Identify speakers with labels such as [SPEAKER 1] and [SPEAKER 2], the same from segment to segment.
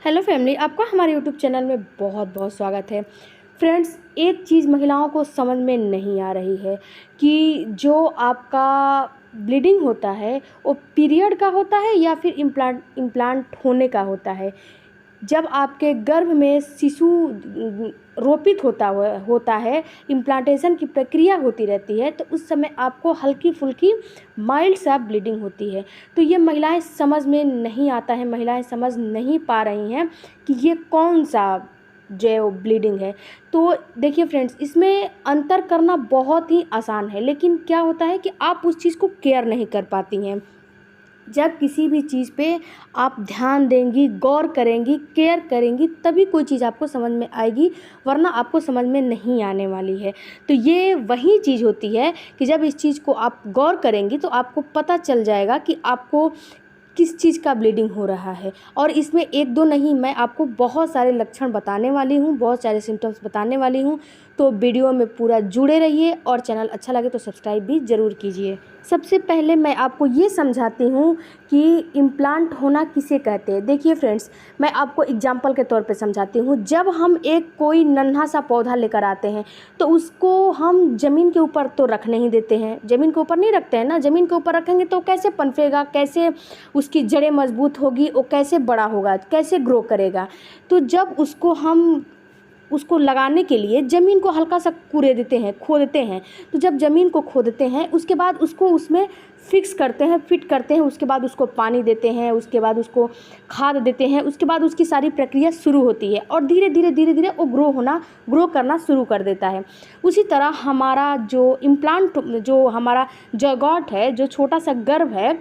[SPEAKER 1] Hello family, आपका हमारे YouTube channel में बहुत बहुत स्वागत है। फ्रेंड्स, एक चीज़ महिलाओं को समझ में नहीं आ रही है कि जो आपका ब्लीडिंग होता है वो पीरियड का होता है या फिर इम्प्लांट होने का होता है। जब आपके गर्भ में शिशु रोपित होता है, इम्प्लांटेशन की प्रक्रिया होती रहती है, तो उस समय आपको हल्की फुल्की माइल्ड सा ब्लीडिंग होती है। तो ये महिलाएं समझ में नहीं आता है, महिलाएं समझ नहीं पा रही हैं कि ये कौन सा जो ब्लीडिंग है। तो देखिए फ्रेंड्स, इसमें अंतर करना बहुत ही आसान है, लेकिन क्या होता है कि आप उस चीज़ को केयर नहीं कर पाती हैं। जब किसी भी चीज़ पे आप ध्यान देंगी, गौर करेंगी, केयर करेंगी, तभी कोई चीज़ आपको समझ में आएगी, वरना आपको समझ में नहीं आने वाली है। तो ये वही चीज़ होती है कि जब इस चीज़ को आप गौर करेंगी तो आपको पता चल जाएगा कि आपको किस चीज़ का ब्लीडिंग हो रहा है। और इसमें एक दो नहीं, मैं आपको बहुत सारे लक्षण बताने वाली हूँ, बहुत सारे सिम्टम्स बताने वाली हूँ। तो वीडियो में पूरा जुड़े रहिए और चैनल अच्छा लगे तो सब्सक्राइब भी ज़रूर कीजिए। सबसे पहले मैं आपको ये समझाती हूँ कि इम्प्लांट होना किसे कहते हैं। देखिए फ्रेंड्स, मैं आपको एग्जांपल के तौर पे समझाती हूँ। जब हम एक कोई नन्हा सा पौधा लेकर आते हैं तो उसको हम ज़मीन के ऊपर तो रख नहीं देते हैं, ज़मीन के ऊपर नहीं रखते हैं ना। ज़मीन के ऊपर रखेंगे तो कैसे पनपेगा, कैसे उसकी जड़ें मजबूत होगी, वो कैसे बड़ा होगा, कैसे ग्रो करेगा। तो जब उसको लगाने के लिए ज़मीन को हल्का सा कुरे देते हैं, खो देते हैं। तो जब ज़मीन को खो देते हैं, उसके बाद उसको उसमें फिक्स करते हैं, फिट करते हैं, उसके बाद उसको पानी देते हैं, उसके बाद उसको खाद देते हैं, उसके बाद उसकी सारी प्रक्रिया शुरू होती है और धीरे धीरे वो ग्रो करना शुरू कर देता है। उसी तरह हमारा जो इम्प्लांट, जो हमारा ज़ायगोट है, जो छोटा सा गर्भ है,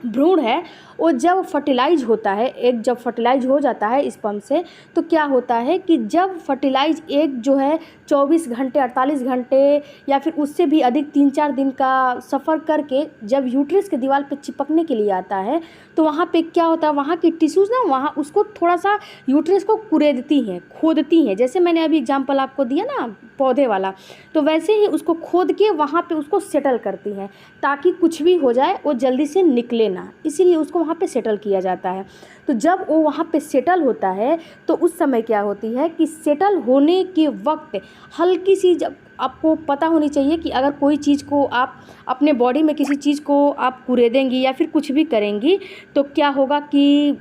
[SPEAKER 1] भ्रूण है, वो जब फर्टिलाइज होता है, एग जब फर्टिलाइज हो जाता है स्पर्म से, तो क्या होता है कि जब फर्टिलाइज एग जो है 24 घंटे 48 घंटे या फिर उससे भी अधिक 3-4 दिन का सफ़र करके जब यूट्रस के दीवार पे चिपकने के लिए आता है, तो वहाँ पे क्या होता है, वहाँ की टिश्यूज़ ना, वहाँ उसको थोड़ा सा यूट्रस को कुरेदती हैं, खोदती हैं। जैसे मैंने अभी एग्जाम्पल आपको दिया ना पौधे वाला, तो वैसे ही उसको खोद के वहाँ पे उसको सेटल करती हैं, ताकि कुछ भी हो जाए वो जल्दी से निकले ना, इसीलिए उसको वहाँ पे सेटल किया जाता है। तो जब वो वहाँ पे सेटल होता है तो उस समय क्या होती है कि सेटल होने के वक्त हल्की सी, जब आपको पता होनी चाहिए कि अगर कोई चीज़ को आप अपने बॉडी में किसी चीज़ को आप कुरेदेंगी या फिर कुछ भी करेंगी तो क्या होगा कि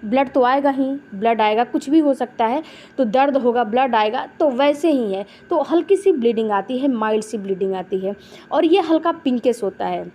[SPEAKER 1] ब्लड तो आएगा ही, ब्लड आएगा, कुछ भी हो सकता है, तो दर्द होगा, ब्लड आएगा। तो वैसे ही है, तो हल्की सी ब्लीडिंग आती है, माइल्ड सी ब्लीडिंग आती है और ये हल्का पिंकिश होता है।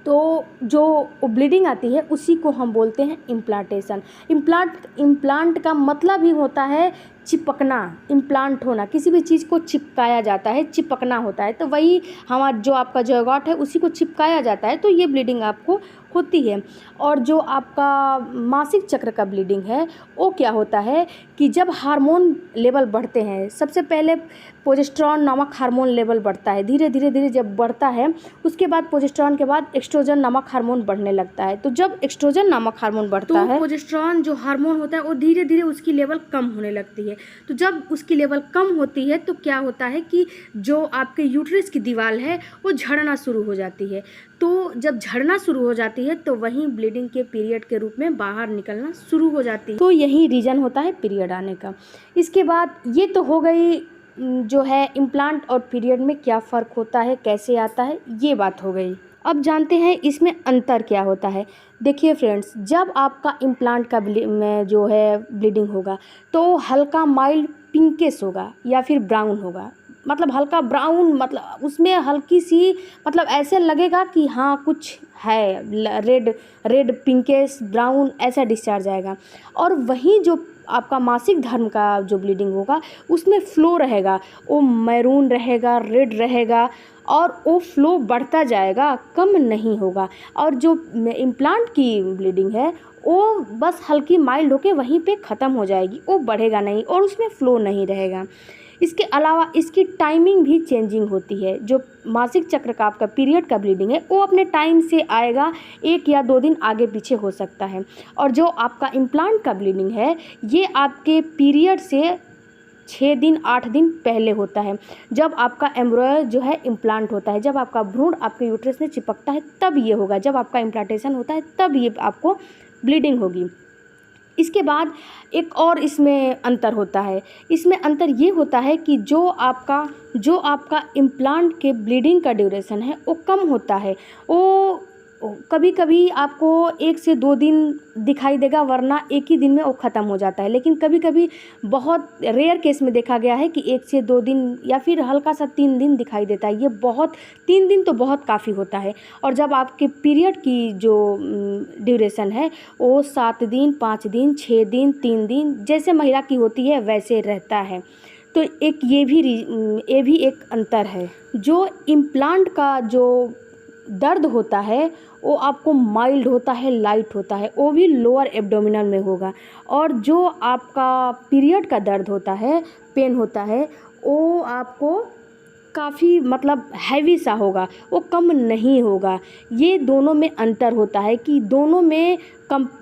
[SPEAKER 1] तो जो ब्लीडिंग आती है उसी को हम बोलते हैं इम्प्लांटेशन। इम्प्लांट का मतलब ही होता है चिपकना, इम्प्लांट होना, किसी भी चीज़ को चिपकाया जाता है, चिपकना होता है। तो वही हमारा जो आपका ज़ायगोट है उसी को चिपकाया जाता है, तो ये ब्लीडिंग आपको होती है। और जो आपका मासिक चक्र का ब्लीडिंग है वो क्या होता है कि जब हार्मोन लेवल बढ़ते हैं, सबसे पहले प्रोजेस्टेरॉन नामक हार्मोन लेवल बढ़ता है, धीरे धीरे जब बढ़ता है, उसके बाद प्रोजेस्टेरॉन के बाद एस्ट्रोजन नामक हार्मोन बढ़ने लगता है। तो जब एस्ट्रोजन नामक हार्मोन बढ़ता है, प्रोजेस्टेरॉन जो हार्मोन होता है वो धीरे धीरे उसकी लेवल कम होने लगती है। तो जब उसकी लेवल कम होती है तो क्या होता है कि जो आपके यूट्रस की दीवार है वो झड़ना शुरू हो जाती है। तो जब झड़ना शुरू हो जाती है तो वहीं ब्लीडिंग के पीरियड के रूप में बाहर निकलना शुरू हो जाती है। तो यही रीज़न होता है पीरियड आने का। इसके बाद ये तो हो गई जो है इम्प्लांट और पीरियड में क्या फ़र्क होता है, कैसे आता है, ये बात हो गई। अब जानते हैं इसमें अंतर क्या होता है। देखिए फ्रेंड्स, जब आपका इम्प्लांट का में जो है ब्लीडिंग होगा तो हल्का माइल्ड पिंकिश होगा या फिर ब्राउन होगा, मतलब हल्का ब्राउन, मतलब उसमें हल्की सी, मतलब ऐसे लगेगा कि हाँ कुछ है, रेड पिंकिश ब्राउन ऐसा डिस्चार्ज आएगा। और वहीं जो आपका मासिक धर्म का जो ब्लीडिंग होगा उसमें फ़्लो रहेगा, वो मैरून रहेगा, रेड रहेगा और वो फ़्लो बढ़ता जाएगा, कम नहीं होगा। और जो इम्प्लांट की ब्लीडिंग है वो बस हल्की माइल्ड होके वहीं पे ख़त्म हो जाएगी, वो बढ़ेगा नहीं और उसमें फ़्लो नहीं रहेगा। इसके अलावा इसकी टाइमिंग भी चेंजिंग होती है। जो मासिक चक्र का आपका पीरियड का ब्लीडिंग है वो अपने टाइम से आएगा, 1 या 2 दिन आगे पीछे हो सकता है। और जो आपका इम्प्लांट का ब्लीडिंग है ये आपके पीरियड से 6 दिन 8 दिन पहले होता है, जब आपका एम्ब्रॉय जो है इम्प्लांट होता है, जब आपका भ्रूण आपके यूट्रस में चिपकता है तब ये होगा। जब आपका इम्प्लांटेशन होता है तब ये आपको ब्लीडिंग होगी। इसके बाद एक और इसमें अंतर होता है। इसमें अंतर ये होता है कि जो आपका इम्प्लांट के ब्लीडिंग का ड्यूरेशन है वो कम होता है। वो कभी कभी आपको 1 से 2 दिन दिखाई देगा, वरना एक ही दिन में वो ख़त्म हो जाता है। लेकिन कभी कभी बहुत रेयर केस में देखा गया है कि 1 से 2 दिन या फिर हल्का सा 3 दिन दिखाई देता है। ये बहुत 3 दिन तो बहुत काफ़ी होता है। और जब आपके पीरियड की जो ड्यूरेशन है वो 7 दिन, 5 दिन, 6 दिन, 3 दिन जैसे महिला की होती है वैसे रहता है। तो एक ये भी एक अंतर है। जो इम्प्लांट का जो दर्द होता है वो आपको माइल्ड होता है, लाइट होता है, वो भी लोअर एब्डोमिनल में होगा। और जो आपका पीरियड का दर्द होता है, पेन होता है, वो आपको काफ़ी मतलब हैवी सा होगा, वो कम नहीं होगा। ये दोनों में अंतर होता है कि दोनों में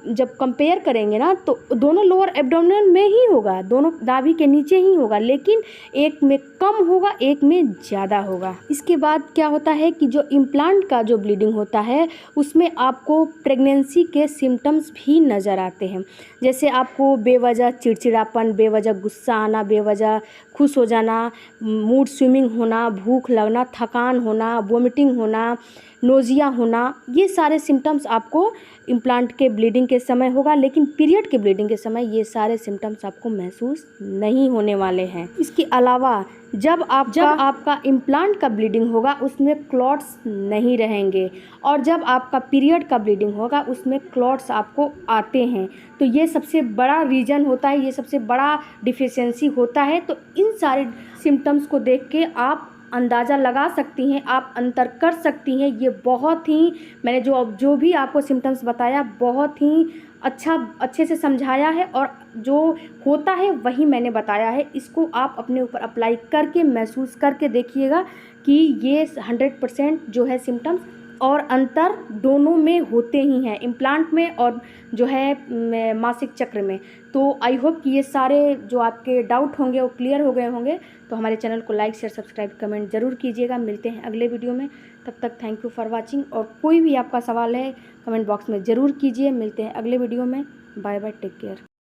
[SPEAKER 1] जब कंपेयर करेंगे ना तो दोनों लोअर एब्डोमिनल में ही होगा, दोनों नाभि के नीचे ही होगा, लेकिन एक में कम होगा, एक में ज़्यादा होगा। इसके बाद क्या होता है कि जो इम्प्लांट का जो ब्लीडिंग होता है उसमें आपको प्रेगनेंसी के सिम्टम्स भी नज़र आते हैं। जैसे आपको बेवजह चिड़चिड़ापन, बेवजह गुस्सा आना, बेवजह खुश हो जाना, मूड स्विंगिंग होना, भूख लगना, थकान होना, वोमिटिंग होना, नोज़िया होना, ये सारे सिम्टम्स आपको इम्प्लांट के ब्लीडिंग के समय होगा। लेकिन पीरियड के ब्लीडिंग के समय ये सारे सिम्टम्स आपको महसूस नहीं होने वाले हैं। इसके अलावा जब आपका इम्प्लांट का ब्लीडिंग होगा उसमें क्लॉट्स नहीं रहेंगे, और जब आपका पीरियड का ब्लीडिंग होगा उसमें क्लॉट्स आपको आते हैं। तो ये सबसे बड़ा रीज़न होता है, ये सबसे बड़ा डिफिशियंसी होता है। तो इन सारे सिम्टम्स को देख के आप अंदाज़ा लगा सकती हैं, आप अंतर कर सकती हैं। ये बहुत ही मैंने जो भी आपको सिम्टम्स बताया बहुत ही अच्छे से समझाया है, और जो होता है वही मैंने बताया है। इसको आप अपने ऊपर अप्लाई करके महसूस करके देखिएगा कि ये 100% जो है सिम्टम्स और अंतर दोनों में होते ही हैं, इम्प्लांट में और जो है मासिक चक्र में। तो आई होप कि ये सारे जो आपके डाउट होंगे वो क्लियर हो गए होंगे। तो हमारे चैनल को लाइक, शेयर, सब्सक्राइब, कमेंट ज़रूर कीजिएगा। मिलते हैं अगले वीडियो में, तब तक थैंक यू फॉर वाचिंग। और कोई भी आपका सवाल है कमेंट बॉक्स में ज़रूर कीजिए। मिलते हैं अगले वीडियो में। Bye bye, take care.